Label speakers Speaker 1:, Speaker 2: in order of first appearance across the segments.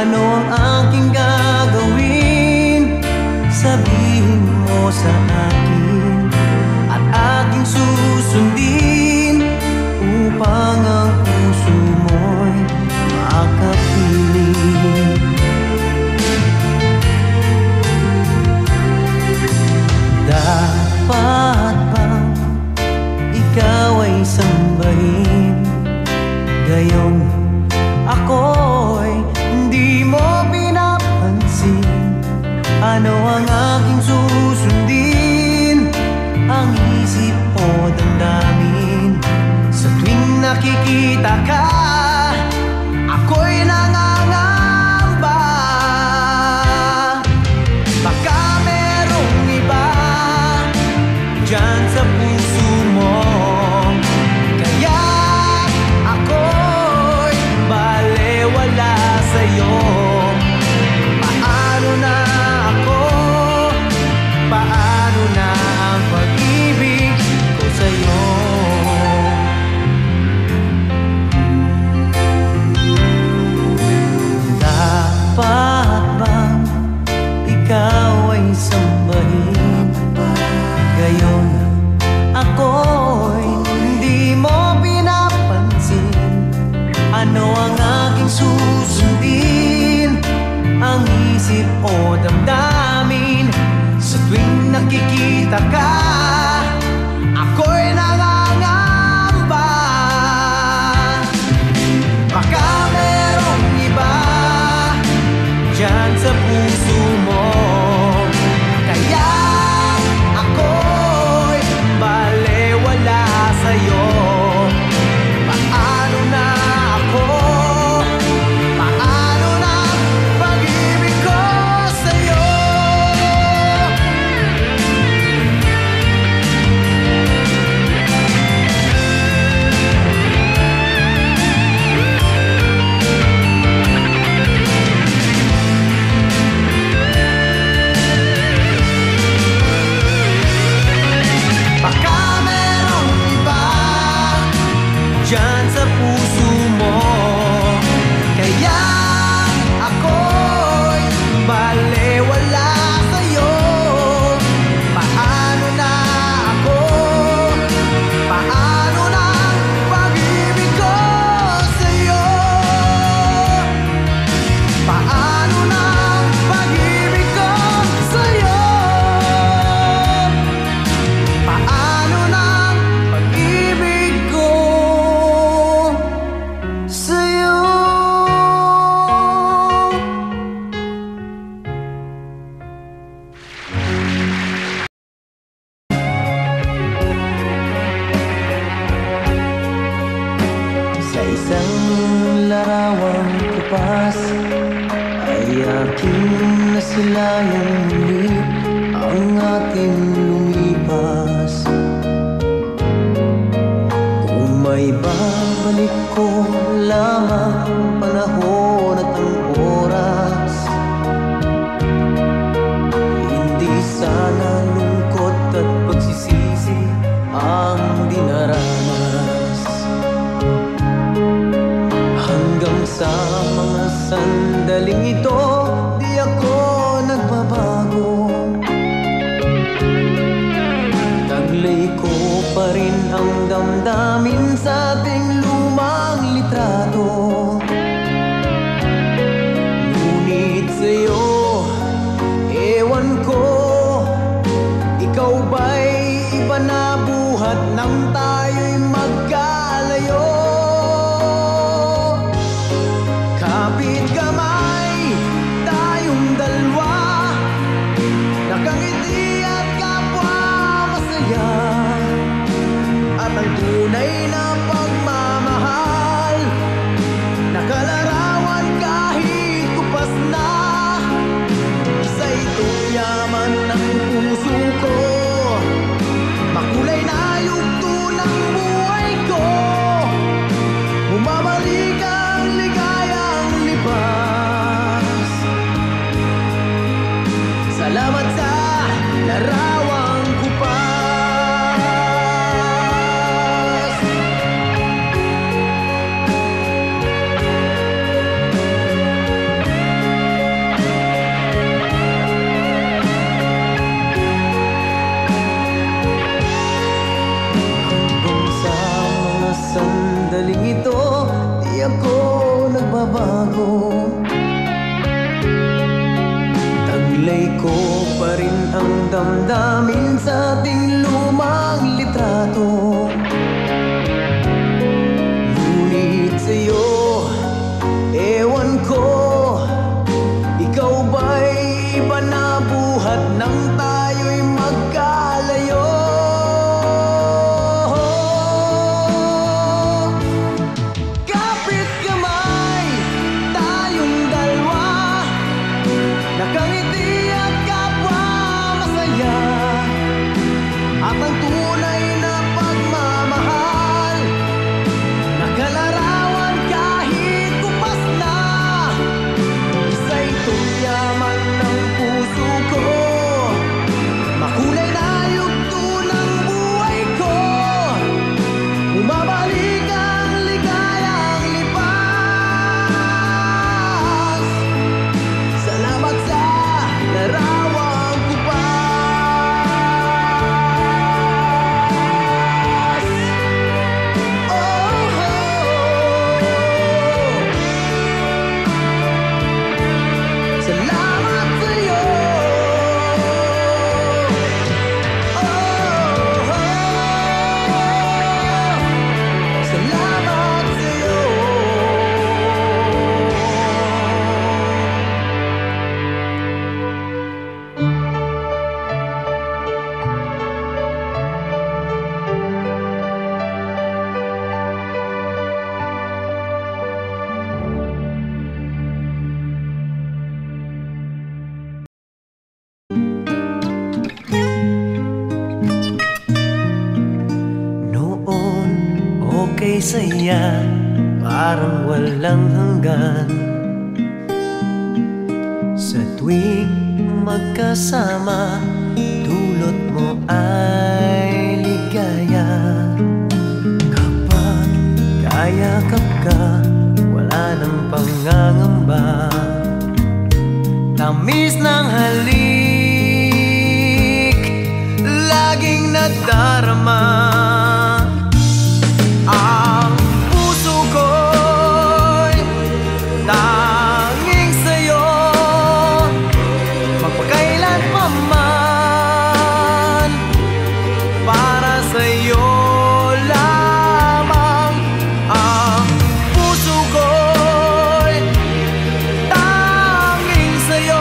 Speaker 1: Ano ang aking gagawin? Sabihin mo sa akin at aking susundin upang ang puso mo'y makapiling. Dapat bang ikaw ay sambahin, gayong ako'y hindi mo pinapansin? Ano ang aking susundin? Ang isip o damdamin? Sa tuwing nakikita ka, ako'y nangangamba. Baka merong iba dyan sa puso mo, kaya ako'y balewala sa'yo. Paano na ako? Paano na ang pag-ibig ko sa'yo? Dapat bang ikaw ay sambahin, gayon ako'y hindi mo pinapansin? Ano ang aking susundin? Ang isip o damdamin? Sa tuwing nakikita ka, ako'y nangangamba. Baka merong iba dyan sa puso mo, kaya ako'y balewala sa'yo. Paano na ako? Paano na pag-ibig ko sa'yo? Baka merong iba dyan sa puso mo, kaya ako'y balewala sa'yo. Paano na ako? Paano na pag-ibig ko sa'yo? Paano na pag-ibig ko sa'yo? Paano na pag-ibig ko sa'yo? Sa isang larawang kupas ay aking nasilayang muli ang ating lumipas. Kung may babalik ko lamang panahon at ang oras, hindi sana lungkot at pagsisisi ang dinaranas. Hanggang sa mga sandaling ito, di ako nagbabago. Taglay ko pa rin ang damdamin sa ating lumang litrato. Ngunit sa'yo, ewan ko, ikaw ba'y iba na buhat nang tayo'y magkalayo? Kapit kamay, nagbago. Taglay ko pa rin ang damdamin sa ating lumang litrato. Ngunit sa'yo, ewan ko, ikaw ba'y iba na buhat nang tayo'y magkalayo? Kapit kamay, tayong dalawa, nakangiti at kapwa masaya. At ang tunay na pagmamahal, nakalarawan kahit kupas na. Isa'y yaman ng puso ko, makulay na yugto ng buhay ko. Bumabalik ang ligayang lipas. Salamat sa larawan ko pa. Oh, oh. Salamat sa'yo. Oh, oh. Salamat sa'yo. Noon, okay saya, parang walang hanggan. Sa tuwing magkasama, dulot mo ay ligaya. Kapag kayakap ka, wala nang pangangamba. Tamis ng halik, laging nadarama. Ang puso ko'y tanging sa'yo, magpakailan pa man. Para sa'yo lamang. Ang puso ko'y tanging sa'yo,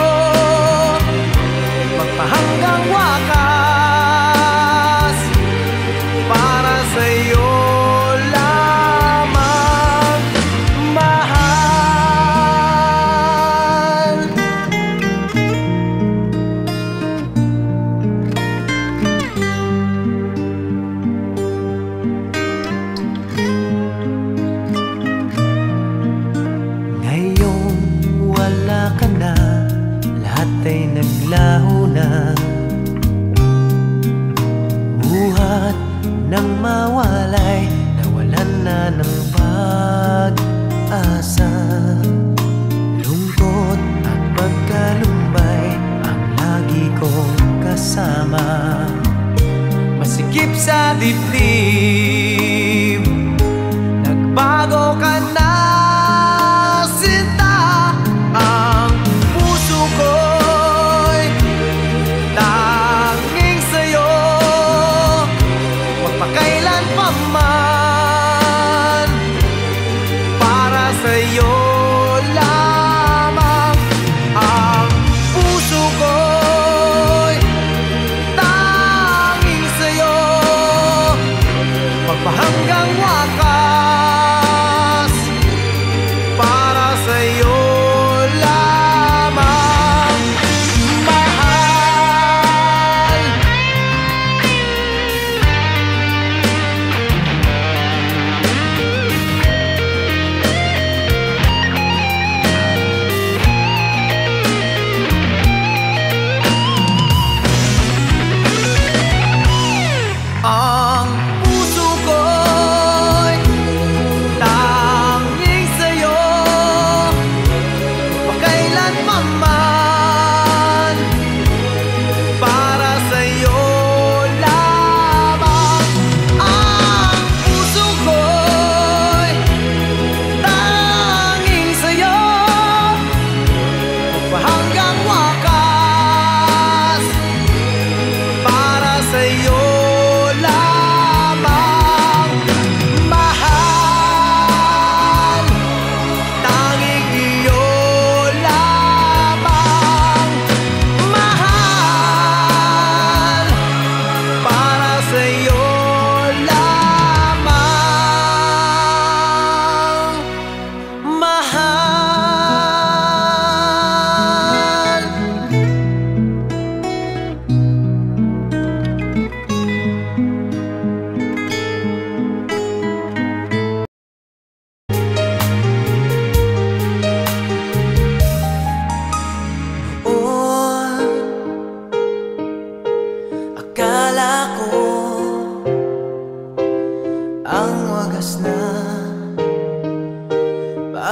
Speaker 1: magpahanggang wakas. Para sa'yo lamang, mahal. Ngayong wala ka na, lahat ay naglaho na. Buhat ng mawalay, nawalan na ng pag-asa. Lungkot at pagkalumbay ang lagi kong kasama. Masikip sa dibdib, nagbago ka na, sinta. Ang puso ko'y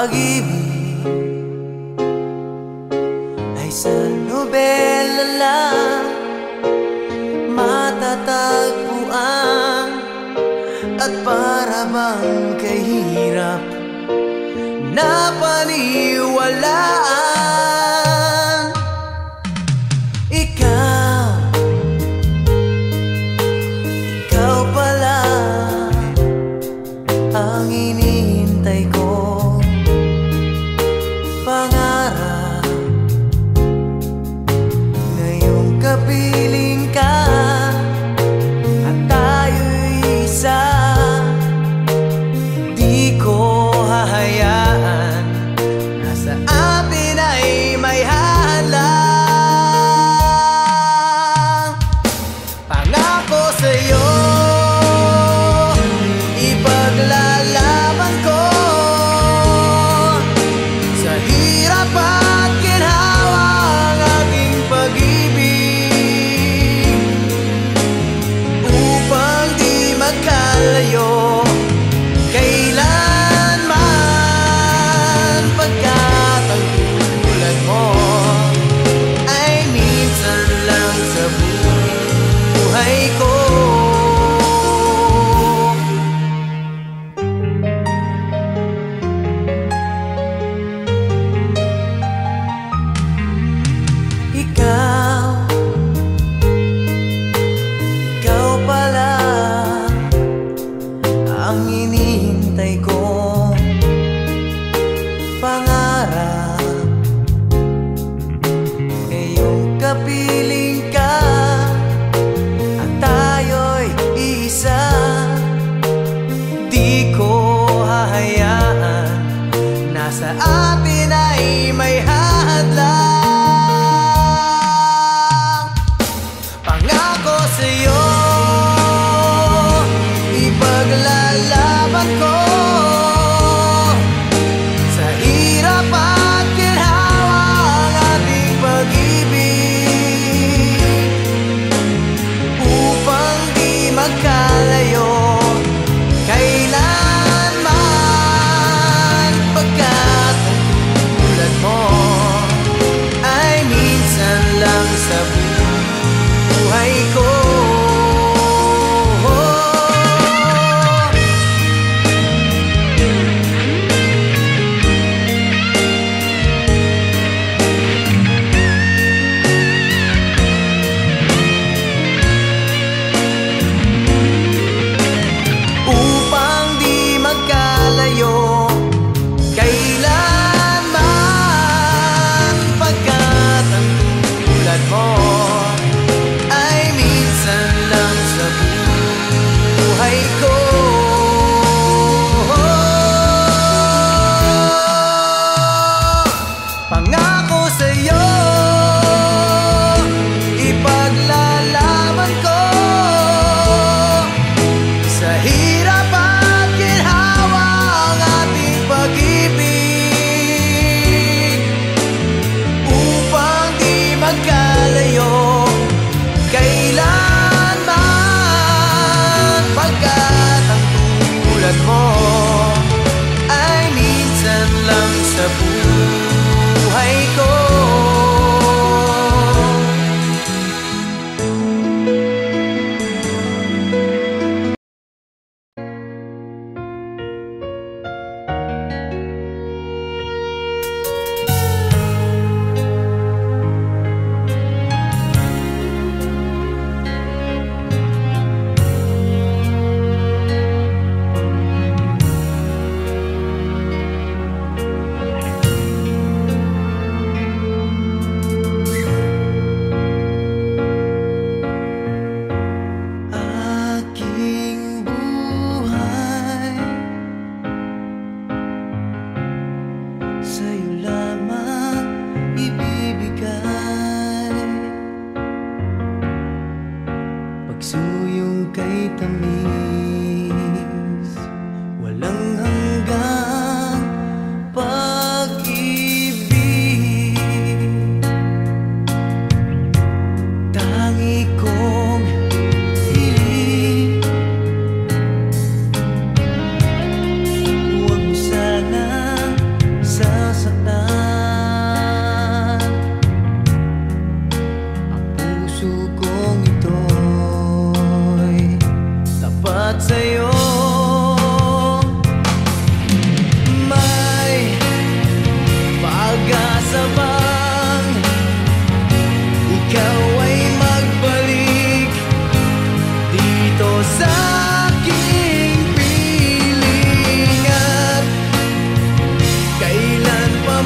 Speaker 1: pag-ibig ay sa nobela lang matatagpuan, at para bang kahirap na paniwalaan. Ikaw pala ang hinihintay ko, pangarap ngayong kapiling ka at tayo'y isa. Di ko hahayaan na sa atin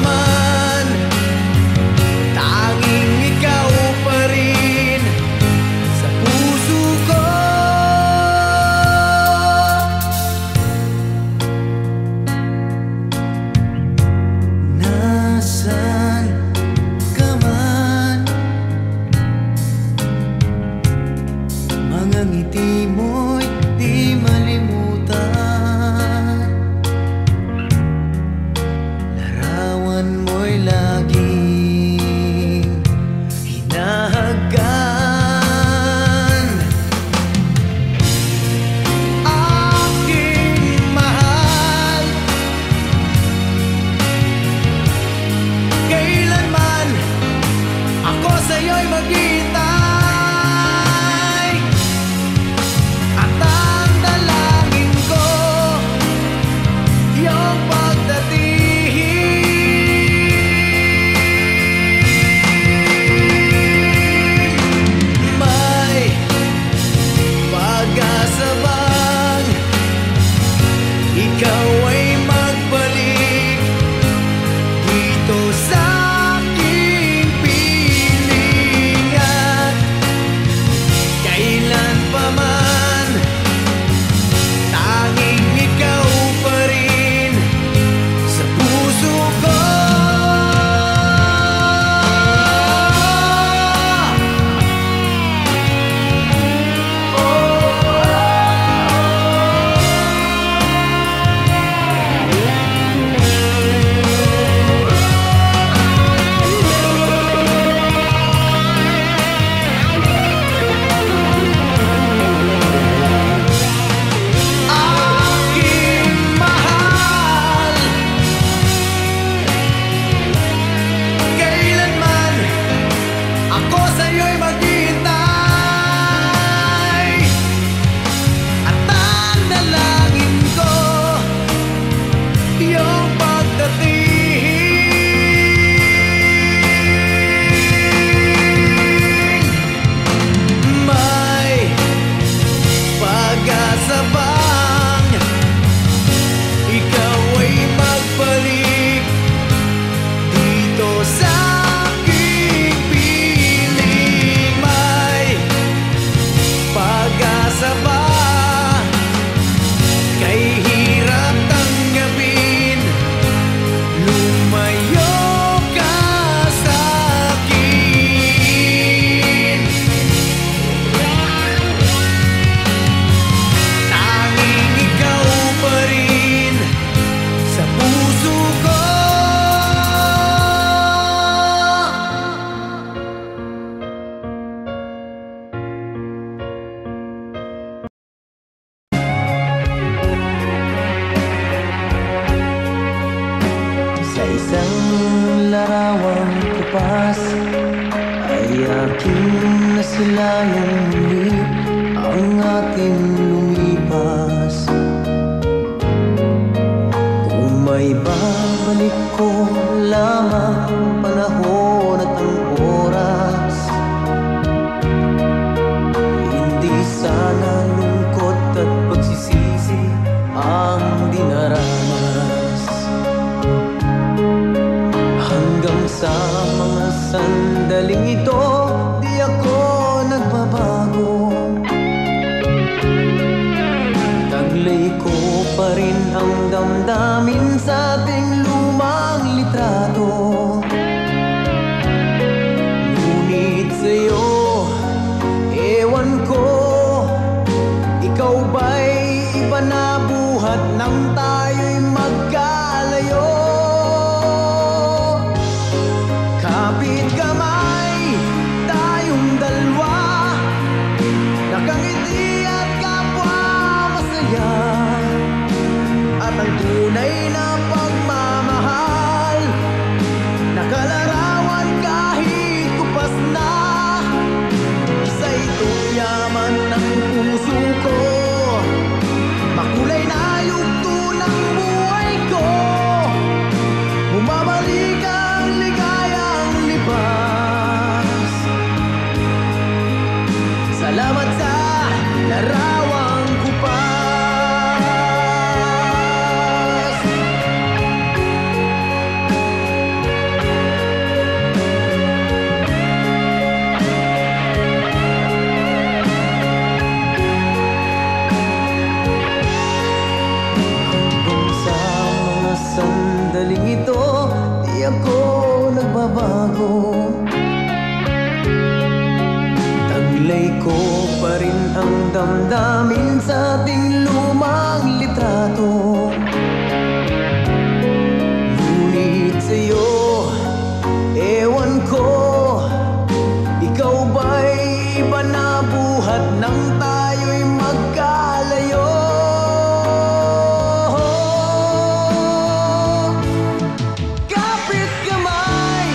Speaker 1: man, tanging ikaw pa rin sa puso ko. Nasaan ka man, mga ngiti mo'y di malimutan, larawan mo'y laging hinahagan. Aking mahal, kailanman ako sa'yo'y maghihintay, at ang dalangin ko iyong pagdating. May pag-asa bang ikaw ay magbalik dito sa aking piling, at kailan pa man, tanging ikaw pa rin sa puso ko. Aking mahal, kailanman ako sa'yo'y maghihintay, at ang dalangin ko iyong pagdating. May pag-asa bang ikaw ay magbalik dito sa aking piling? May pag-asa ba? Kay hirap tanggapin, lumayo ka sa'kin. Tanging ikaw pa rin sa puso ko. Sa isang larawang kupas ay aking nasilayang muli ang ating lumipas. Kung may babalik ko lamang panahon at ang oras, hindi sana lungkot at pagsisisi ang dinaranas. Hanggang sa mga sandaling ito, di ako nagbabago. Taglay ko pa rin ang damdamin sa ating lumang litrato. sandaling ito, di ako nagbabago. Taglay ko pa rin ang damdamin sa ating lumang litrato. Ngunit sa'yo, ewan ko, ikaw ba'y iba na buhat nang tayo'y magkalayo? Kapit kamay,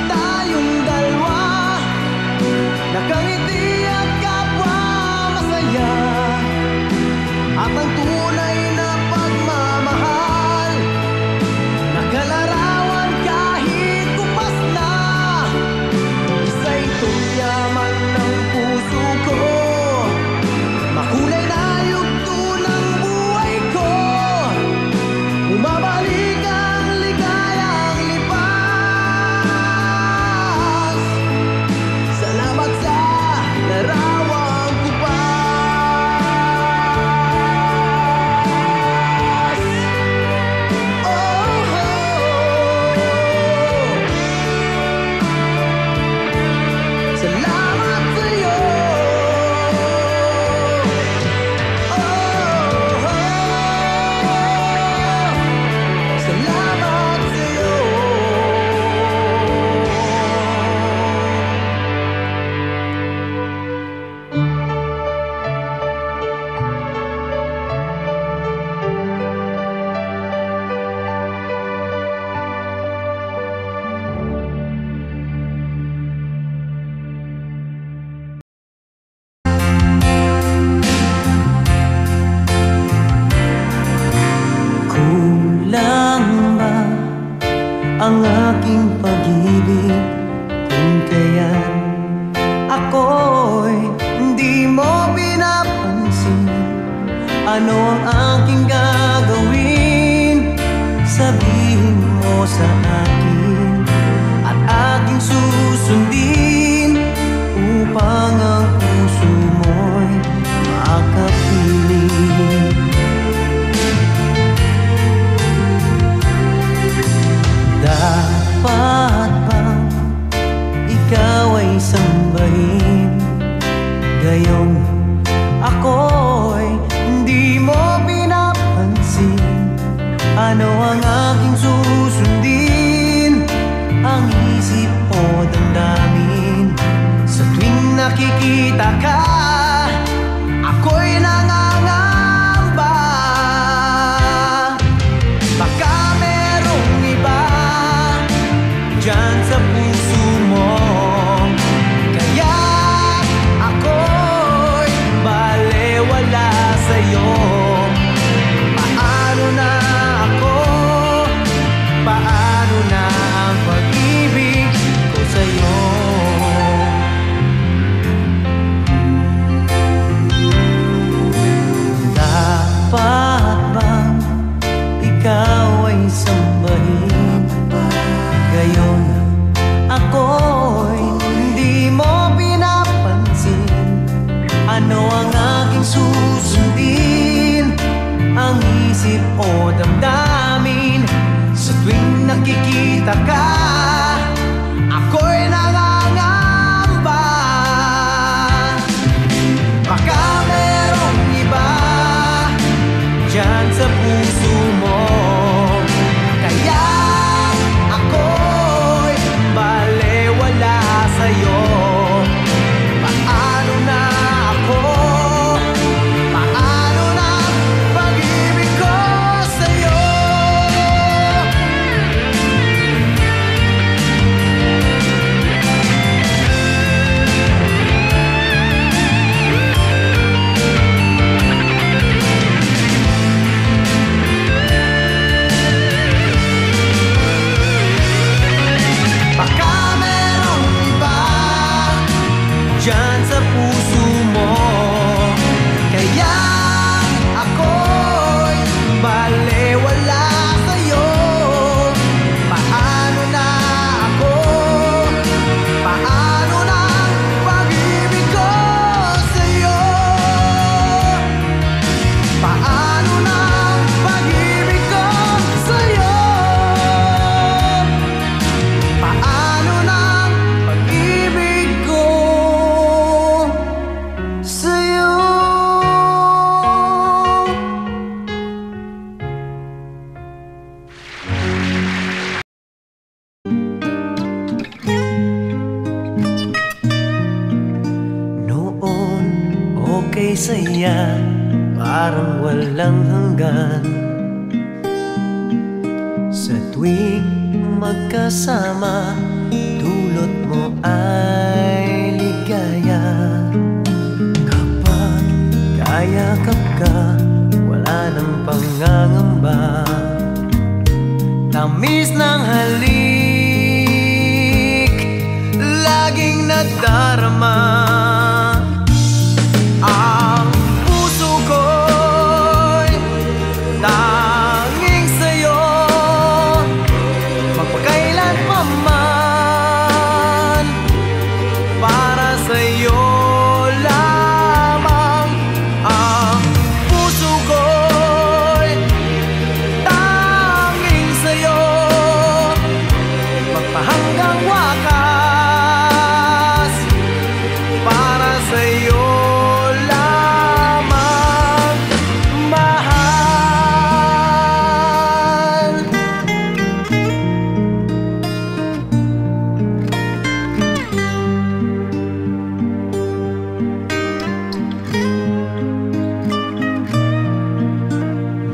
Speaker 1: tayong dalawa, nakangiti at kapwa masaya. At ang tunay na pagmamahal, nakalarawan kahit kupas na. Isa'y yaman ng puso ko, makulay na yugto ng buhay ko. Bumabalik ang ligayang lipas. Salamat sa larawan ko pa. Salamat sa'yo. Salamat sa'yo. Kulang ba ang aking pag-ibig kung kaya't ako'y hindi mo pinapansin? Ano ang aking gagawin? Sabihin mo sa akin at aking susundin upang ang puso mo'y makapiling. Dapat bang ikaw ay sambahin, gayong ako'y hindi mo pinapansin? Ano ang aking susundin? Ang isip o damdamin? Sa tuwing nakikita ka, ako'y nangangamba. Baka merong iba dyan sa puso mo, kaya ako'y balewala sa'yo. Paano na ako? Paano na ang pag-ibig ko sa'yo? Dapat bang ikaw ay sambahin, gayon ako'y hindi mo pinapansin? Ano ang aking susundin? Ang isip o damdamin? Sa tuwing nakikita ka, ako'y nangangamba. Baka merong iba dyan sa puso mo, kaya ako'y balewala sa'yo. Paano na ako? Paano na pag-ibig ko sa'yo? saya, parang walang hanggan. Sa tuwing magkasama, dulot mo ay ligaya. Kapag kayakap ka, wala nang pangangamba. Tamis ng halik, laging nadarama. Ang puso ko'y tanging sa'yo, magpakailan pa man. Para sa'yo lamang. Ang puso ko'y tanging sa'yo, magpahanggang wakas. Para sa'yo lamang, mahal.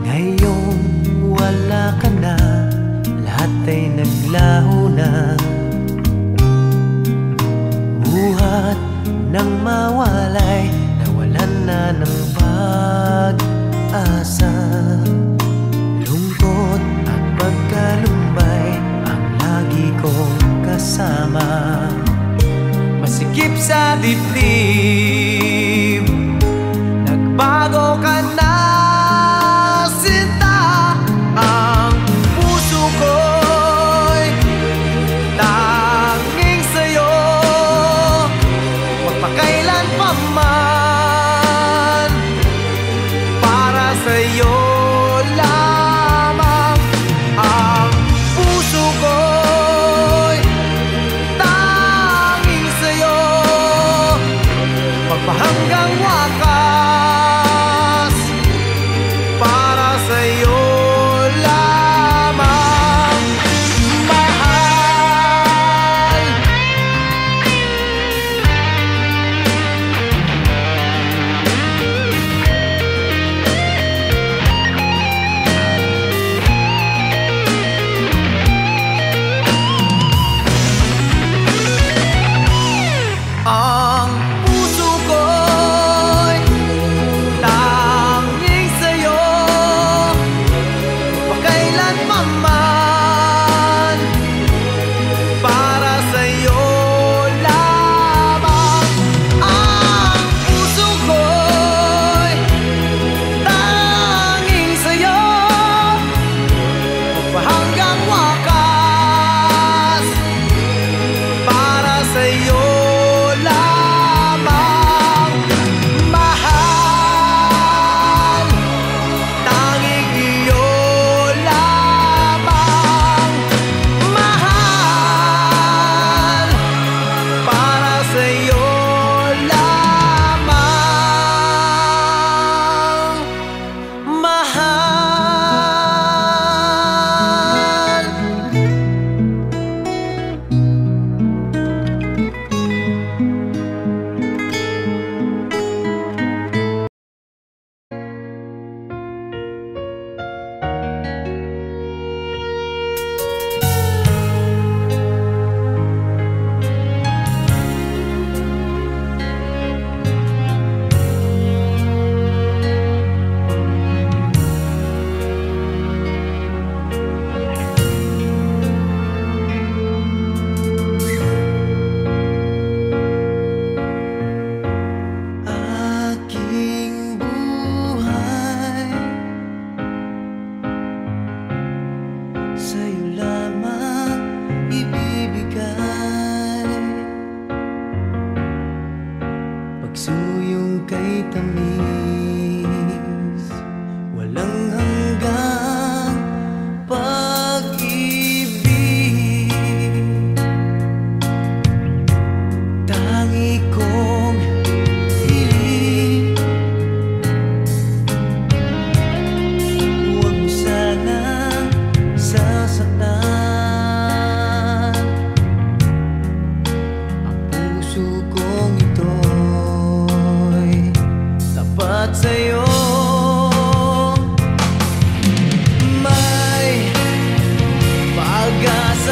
Speaker 1: Ngayong wala ka na, lahat ay naglaho na. Buhat nang mawalay, nawalan na ng pag-asa. Lungkot at pagkalumbay ang lagi kong kasama. Masikip sa dibdib, nagbago ka na, sinta. Ang puso ko'y tanging sa'yo, magpakailan pa man. Para sa'yo lamang. Ang puso ko'y tanging sa'yo,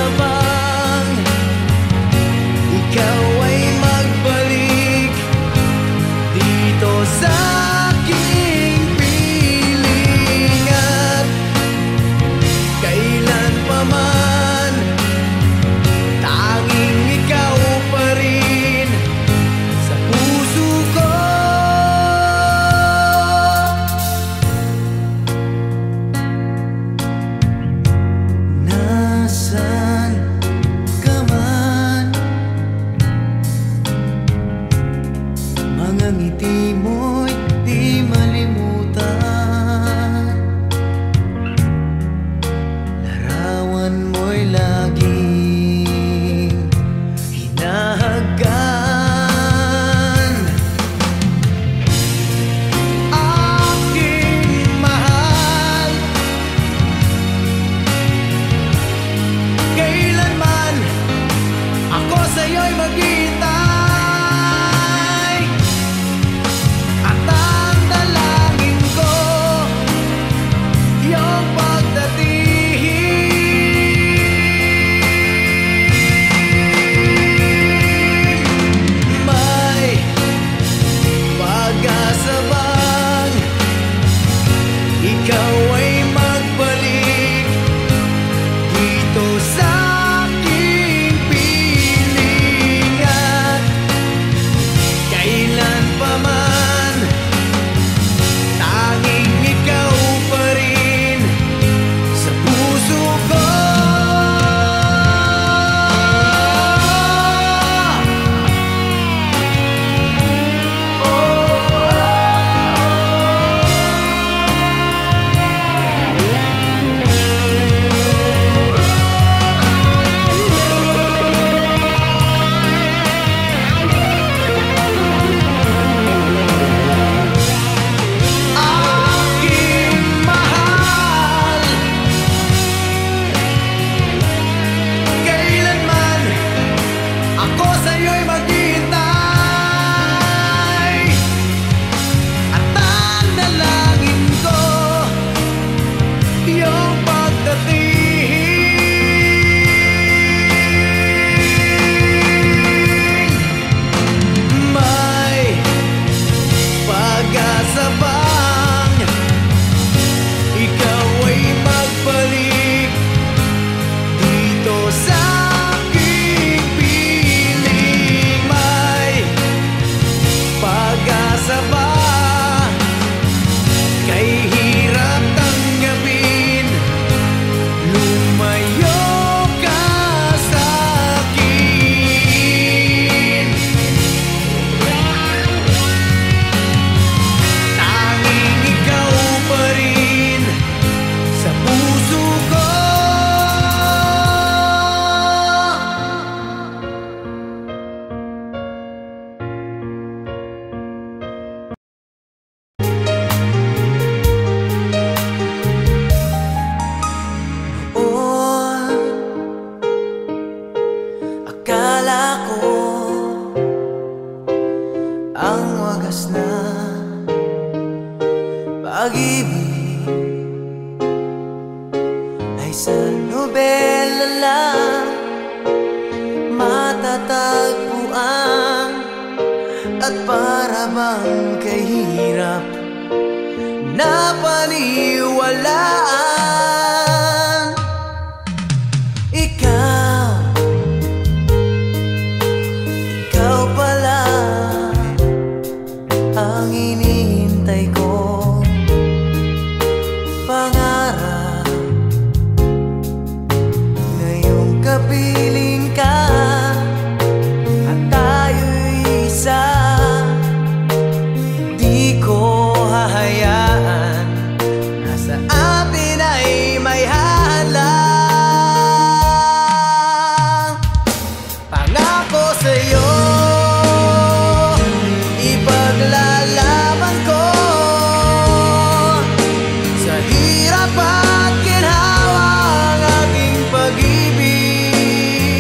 Speaker 1: pag-asabang ikaw ay magbalik dito sa aking piling. At kailan pa man tanging ikaw pa rin sa puso ko. Nasaan ka man, mga ngiti mo'y di malimutan, larawan mo'y laging hinahagan. Aking mahal, kailanman ako sa'yo'y maghihintay. At ang dalangin ko, iyong pagdating. May pag-asa bang ikaw ay magbalik dito sa aking piling. At kailan pa man tanging ikaw pa rin sa puso ko. Aking mahal, kailanman ako sa'yo'y maghihintay. At ang dalangin ko, iyong pagdating. May pag-asa bang ikaw ay magbalik dito sa aking piling? May pag-asa ba? Kay hirap tanggapin, lumayo ka sa'kin. Tanging ikaw pa rin sa puso ko. Noon, akala ko ang wagas na pag-ibig ay sa nobela lang matatagpuan. At para bang kahirap na paniwalaan, ikaw pala ang hinihintay ko. Pangarap ngayong kapiling ka at tayo'y isa. Di ko hahayaan na sa atin ay may halang. Pangako sa'yo, ipaglalaban ko sa hirap at ginhawa ang aking pag-ibig.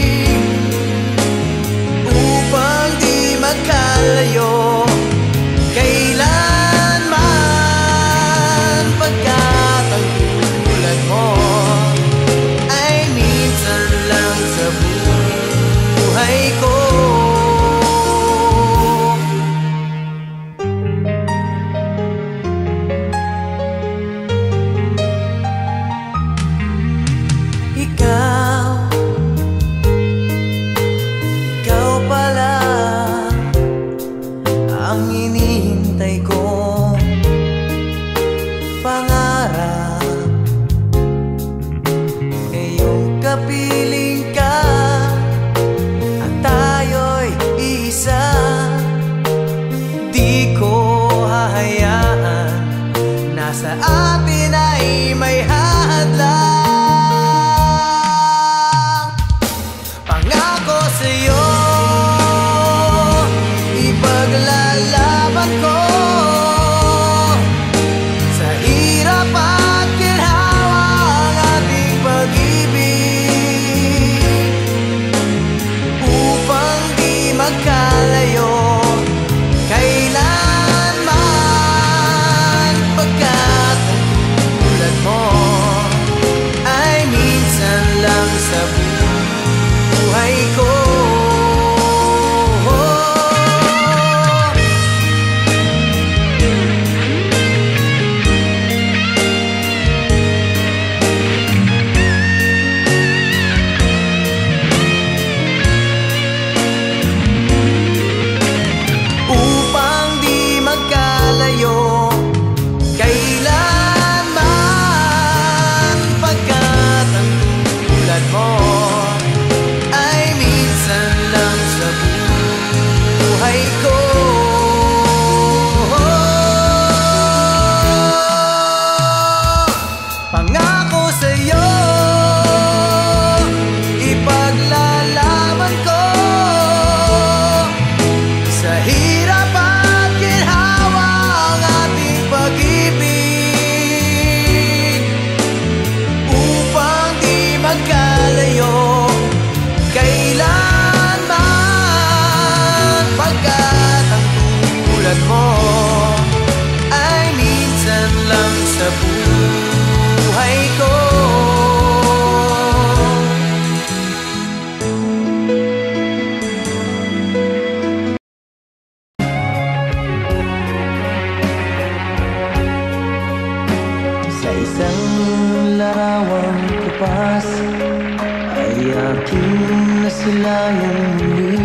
Speaker 1: aking nasilayang muli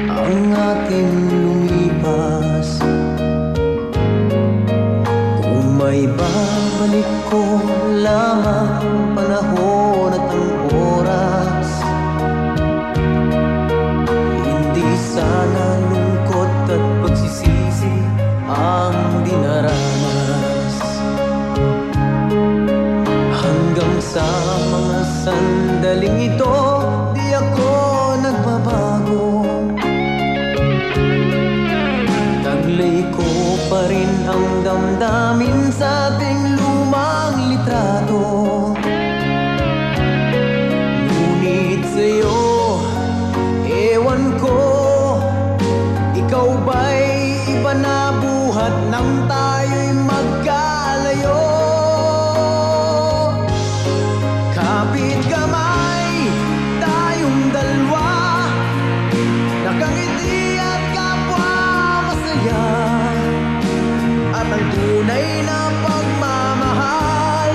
Speaker 1: ang ating lumipas. Kung may babalik ko lamang panahon at ang oras, hindi sana lungkot at pagsisisi ang dinaranas. Hanggang sa mga sandaling ito, di ako nagbabago. Taglay ko pa rin ang damdamin sa ating lumang litrato. Ngunit sa'yo, ewan ko, ikaw ba'y iba na buhat nang tayo'y magkalayo? Kapit kamay, tayong dalawa, nakangiti at kapwa masaya. At ang tunay na pagmamahal,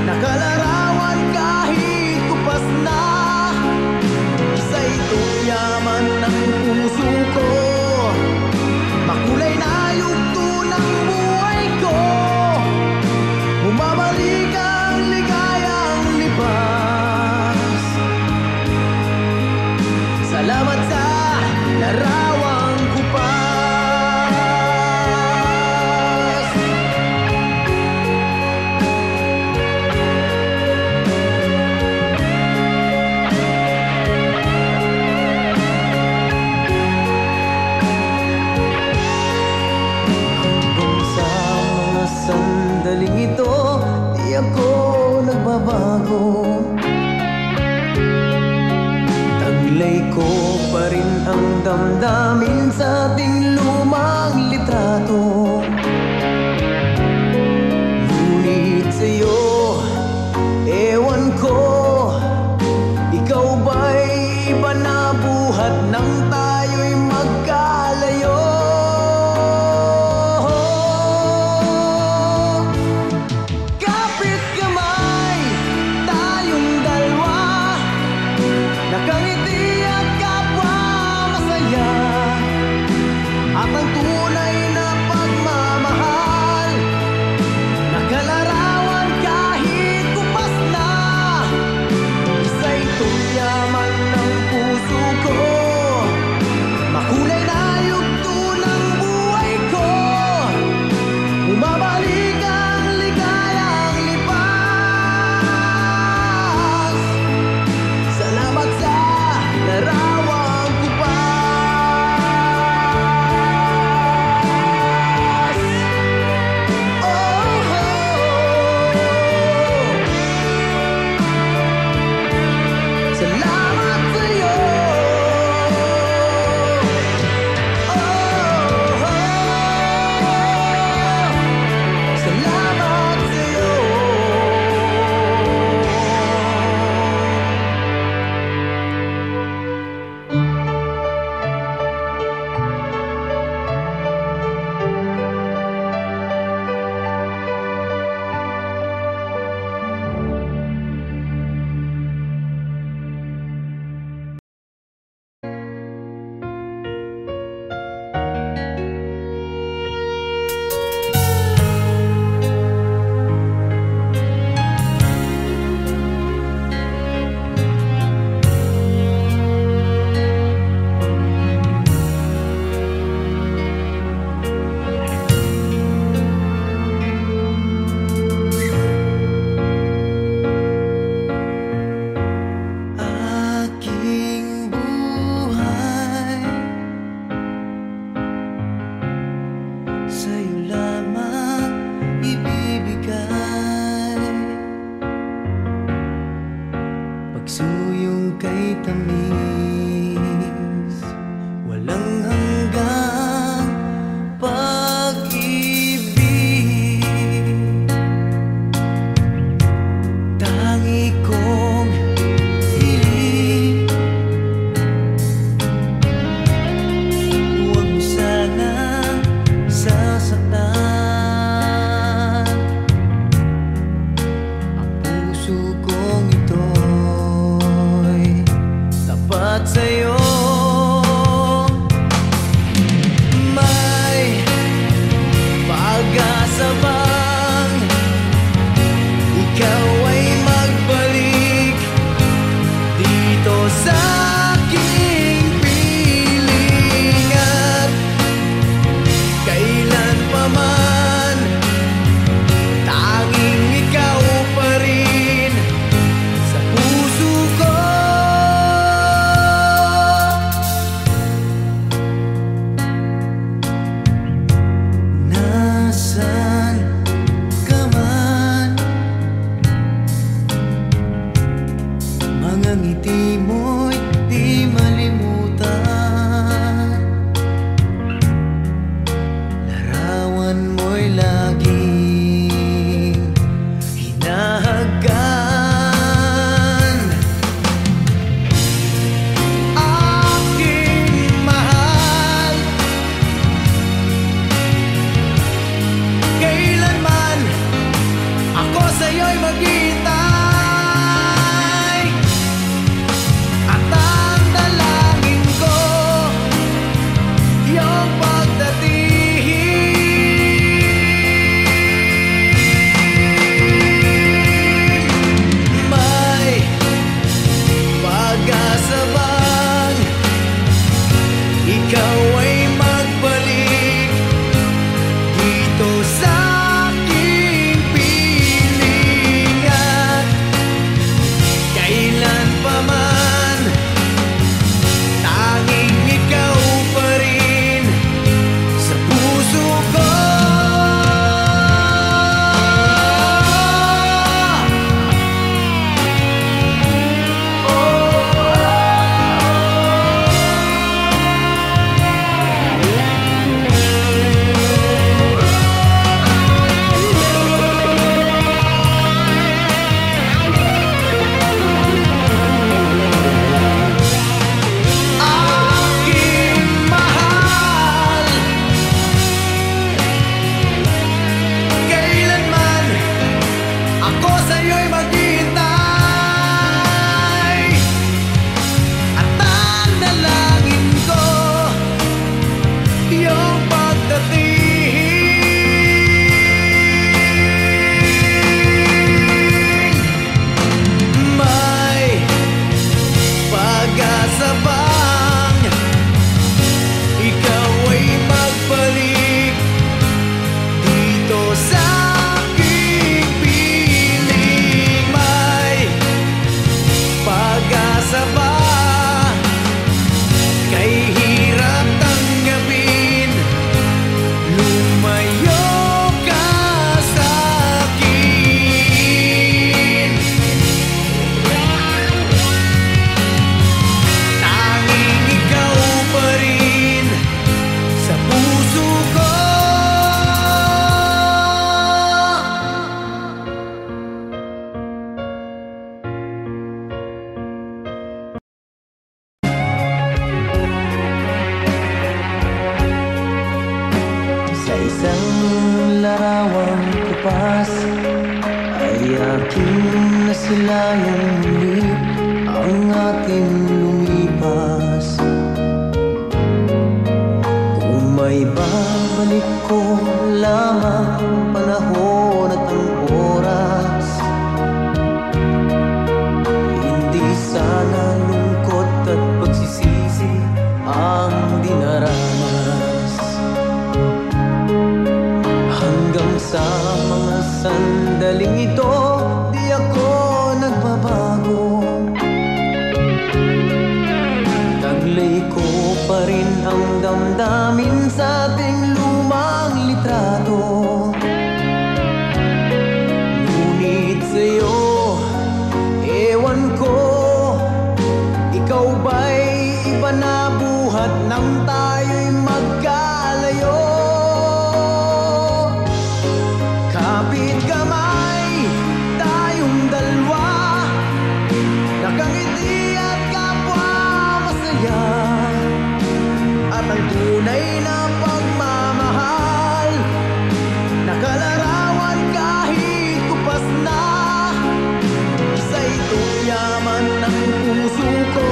Speaker 1: nakalarawan kahit kupas na. Isa itong yaman ng puso ko, makulay na yugto ng buhay ko. Bumabalik ang ligayang libas. Salamat sa larawang kupas. Hanggang sa mga sandaling ito, di ako nagbabago. Taglay ko pa rin ang damdamin sa ating lumang litrato. Ngunit sa'yo, ewan ko, ikaw ba'y iba na buhat nang tayo'y magkalayo? Kapit kamay, tayong dalawa, nakangiti at kapwa masaya. At ang tunay na pagmamahal, nakalarawan kahit kupas na. Isa itong yaman ng puso ko, makulay na yugto ng buhay ko. Bumabalik ang ligayang lipas. Salamat sa larawang kupas. Oh, salamat sa'yo. Oh, salamat sa'yo. Aking buhay, sa'yo lamang ibibigay. Pagsuyong kay tamis, walang hanggang pag-ibig. Tangi kong hiling, huwag mo sanang sasaktan ang puso kong ito'y sa'yo. May pag-asa bang ikaw ay magbalik dito sa aking piling? At kailan pa man tanging ikaw pa rin sa puso ko. Nasaan ka man, mga ngiti mo'y di malimutan, larawan mo'y laging hinahagan. Aking mahal, kailanman ako sa'yo'y maghihintay. At ang dalangin ko, iyong pagdating. May pag-asa bang ikaw ay magbalik dito sa aking piling? At kailan pa man tanging ikaw pa rin sa puso ko. Aking mahal, kailanman ako sa'yo'y maghihintay. At ang dalangin ko, iyong pagdating. May pag-asa bang ikaw ay magbalik dito sa aking piling? May pag-asa ba? Kay hirap tanggapin, lumayo ka sa'kin. Tanging ikaw pa rin sa puso ko. Sa isang larawang kupas ay aking nasilayang muli ang ating lumipas. Kung may babalik ko lamang panahon at ang oras, hindi sana lungkot at pagsisisi ang dinaranas. Hanggang sa mga sandaling ito, di ako nagbabago. Taglay ko pa rin ang damdamin sa ating lumang litrato. Ngunit sa'yo, ewan ko, ikaw ba'y iba na buhat nang tayo'y magkalayo? Kapit kamay, tayong dalawa, nakangiti at kapwa masaya. At ang tunay na pagmamahal, nakalarawan kahit kupas na. Isa itong yaman ng puso ko.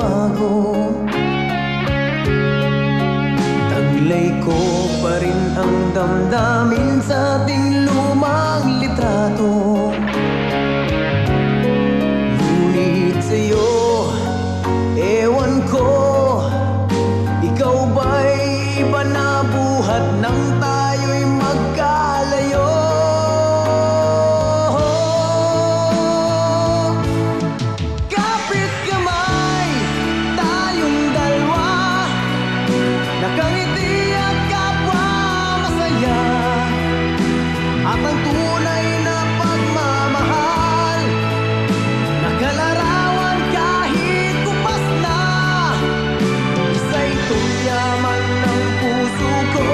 Speaker 1: bago. Taglay ko pa rin ang damdamin sa ating lumang litrato. Ngunit sa'yo, ewan ko, ikaw ba'y iba na buhat nang tayo'y magkalayo? Kapit kamay, tayong dalawa, nakangiti at kapwa masaya. At ang tunay na pagmamahal, nakalarawan kahit kupas na. Isa'y yaman ng puso ko,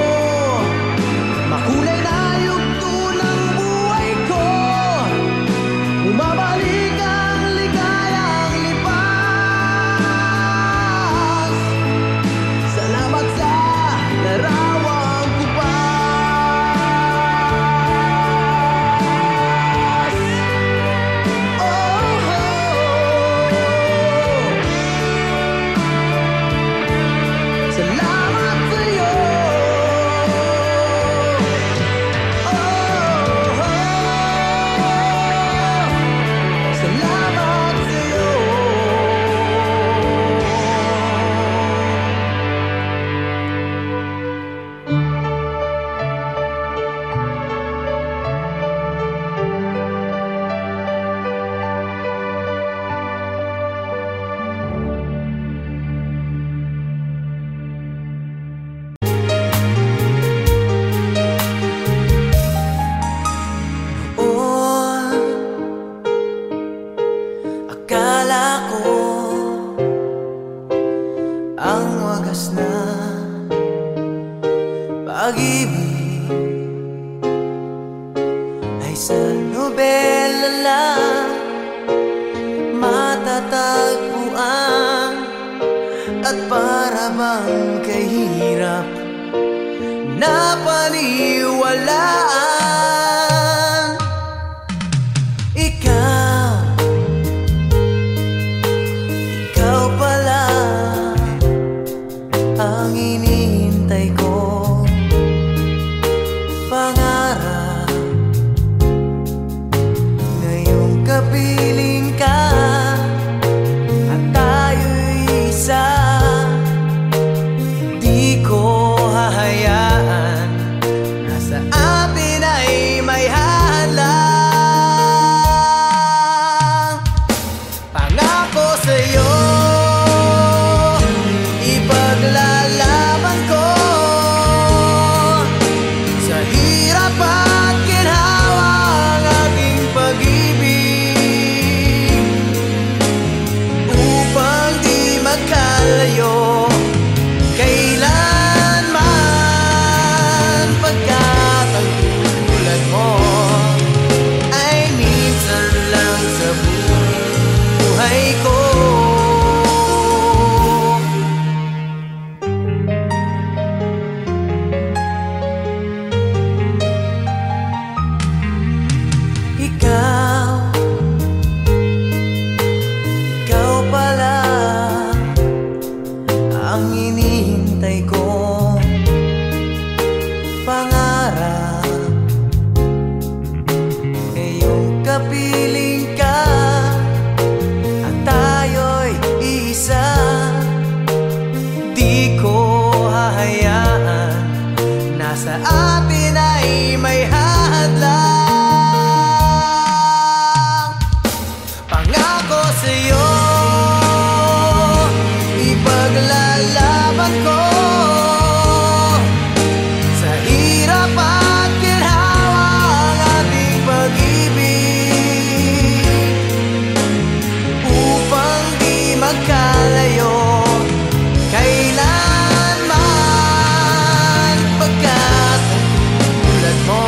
Speaker 1: makulay na yugto ng buhay ko. Bumabalik ang ligayang lipas. Salamat sa larawan ko pa. Oh, oh. Salamat sa'yo. Oh, oh. Salamat sa'yo. Noon, akala ko ang wagas na pag-ibig ay sa nobela lang matatagpuan. At para bang kahirap na paniwalaan, ikaw pala ang hinihintay ko. Pangarap ngayong kapiling ka at tayo'y isa. Di ko hahayaan na sa atin ay may hadlang. Pangako sa'yo, ipaglalaban ko sa hirap at ginhawa ang aking pag-ibig, upang di magkalayo kailanman. Pagkat ang tulad mo ay minsan lang sa buhay ko. Ikaw pala ang hinihintay ko. Pangarap ngayong kapiling ka at tayo'y isa. Di ko hahayaan na sa atin ay may hadlang. Pangako sa'yo, ipaglalaban ko sa hirap at ginhawa ang ating pag-ibig, upang di magkalayo kailanman. Pagkat ang tulad mo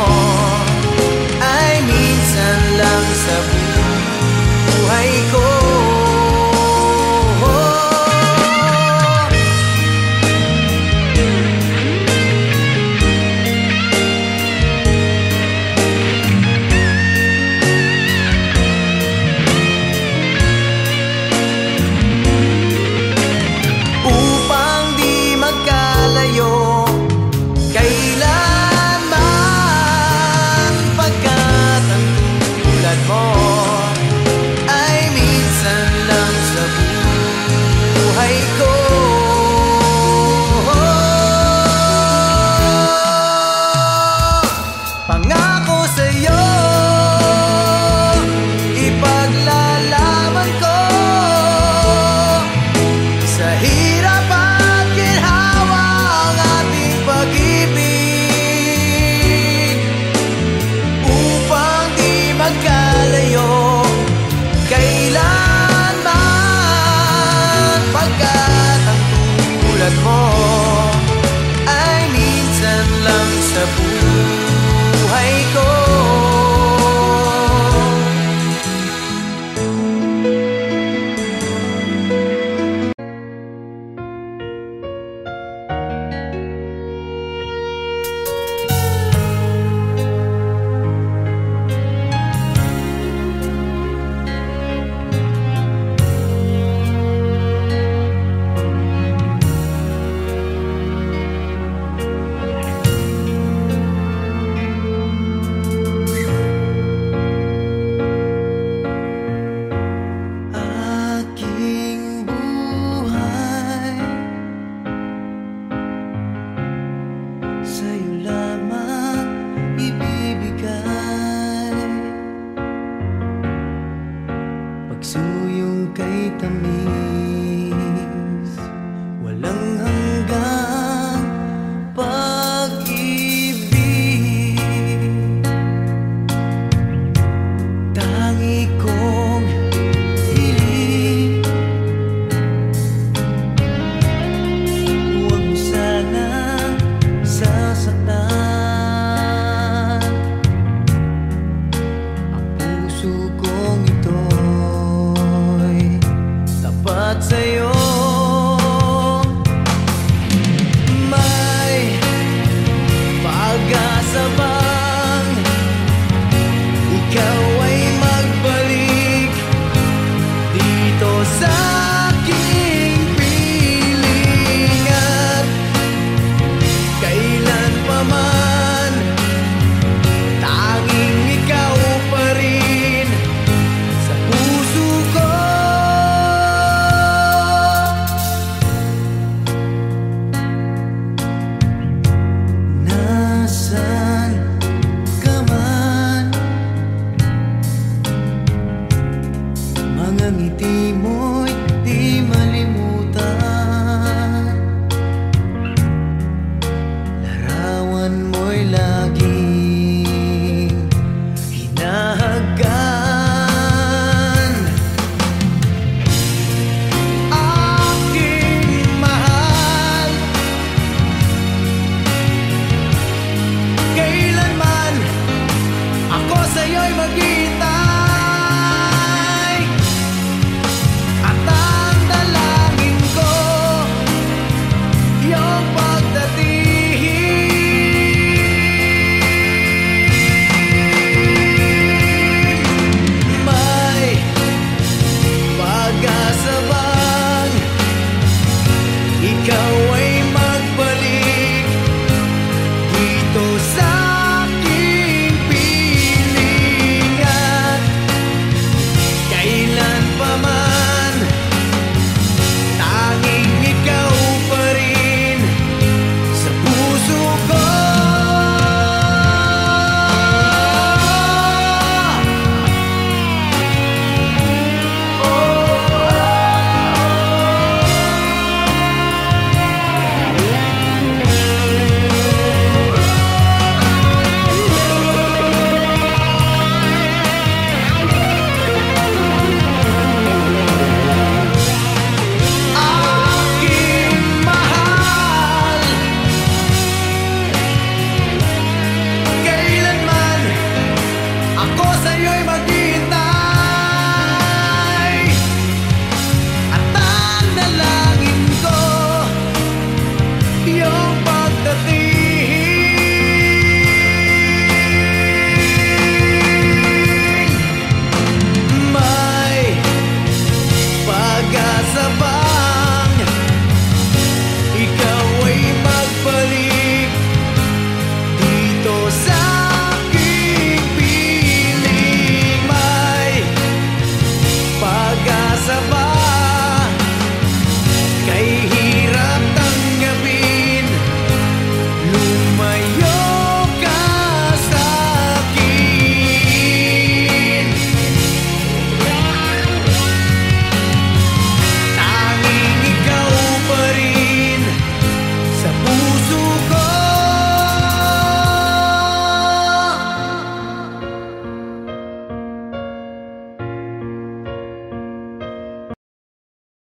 Speaker 1: ay magkita